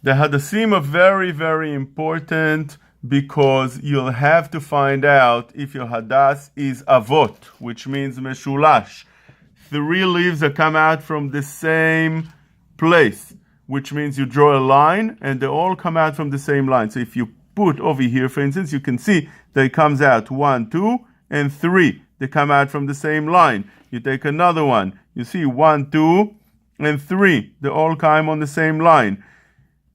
The Hadasim are very, very important because you'll have to find out if your Hadas is Avot, which means Meshulash. 3 leaves that come out from the same place, which means you draw a line and they all come out from the same line. So if you put over here, for instance, you can see that it comes out 1, 2, and 3. They come out from the same line. You take another one, you see 1, 2, and 3. They all come on the same line.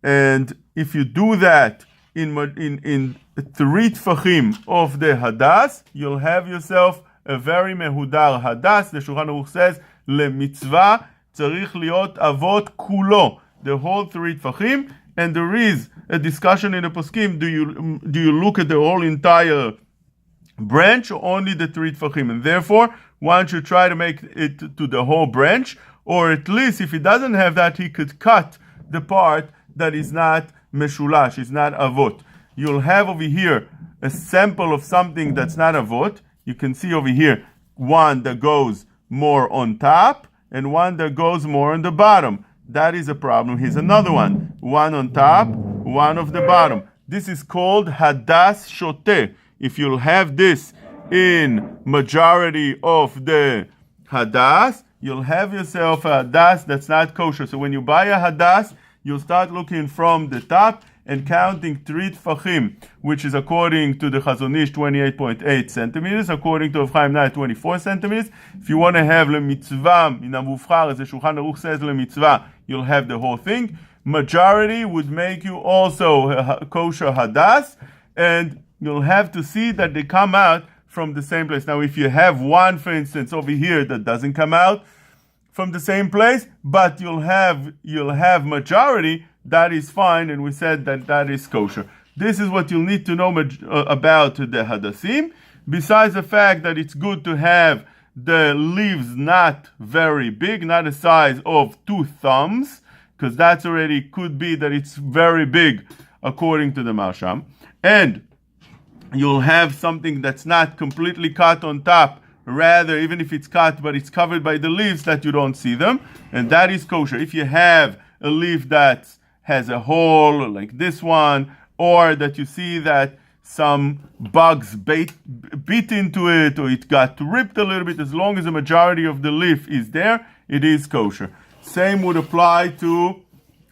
And if you do that in 3 tfachim of the Hadas, you'll have yourself a very mehudar Hadas. The Shulchan Aruch says, למצווה צריך להיות avot kulo, the whole 3 tfachim. And there is a discussion in the poskim, do you look at the whole entire branch or only the 3 tfachim? And therefore, one should try to make it to the whole branch, or at least if he doesn't have that, he could cut the part that is not meshulash, is not avot. You'll have over here a sample of something that's not avot. You can see over here one that goes more on top and one that goes more on the bottom. That is a problem. Here's another one. One on top, one of the bottom. This is called hadas shoteh. If you'll have this in majority of the hadas, you'll have yourself a hadas that's not kosher. So when you buy a hadas, you'll start looking from the top and counting 3 tfachim, which is according to the Chazon Ish 28.8 centimeters, according to Rav Chaim Naeh 24 centimeters. If you want to have lemitzvah min hamuvchar, as the Shulchan Aruch says lemitzvah, you'll have the whole thing. Majority would make you also a kosher hadas, and you'll have to see that they come out from the same place. Now, if you have one, for instance, over here that doesn't come out from the same place, but you'll have majority, that is fine, and we said that is kosher. This is what you'll need to know about the Hadasim, besides the fact that it's good to have the leaves not very big, not the size of 2 thumbs, because that's already could be that it's very big according to the Marsham. And you'll have something that's not completely cut on top, rather, even if it's cut, but it's covered by the leaves that you don't see them, and that is kosher. If you have a leaf that has a hole like this one, or that you see that some bugs bit into it, or it got ripped a little bit, as long as the majority of the leaf is there, it is kosher. Same would apply to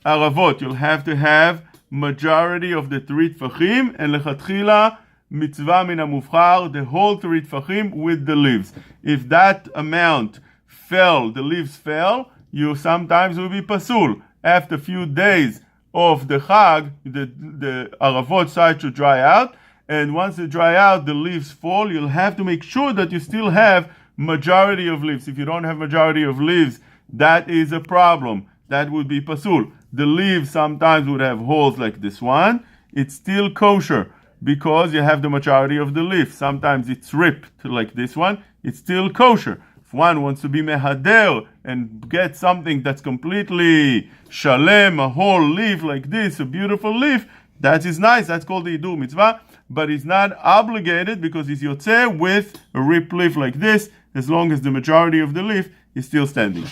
Aravot. You'll have to have majority of the 3 tfachim, and lechatchila mitzvah min hamuvchar, the whole 3 tfachim with the leaves. If that amount fell, the leaves fell, you sometimes will be pasul. After a few days of the Chag, the Aravot side should dry out, and once they dry out, the leaves fall. You'll have to make sure that you still have majority of leaves. If you don't have majority of leaves, that is a problem. That would be pasul. The leaves sometimes would have holes like this one. It's still kosher because you have the majority of the leaf. Sometimes it's ripped like this one. It's still kosher. If one wants to be mehader and get something that's completely shalem, a whole leaf like this, a beautiful leaf, that is nice. That's called the Idur Mitzvah. But he's not obligated because he's yotzeh with a ripped leaf like this, as long as the majority of the leaf is still standing.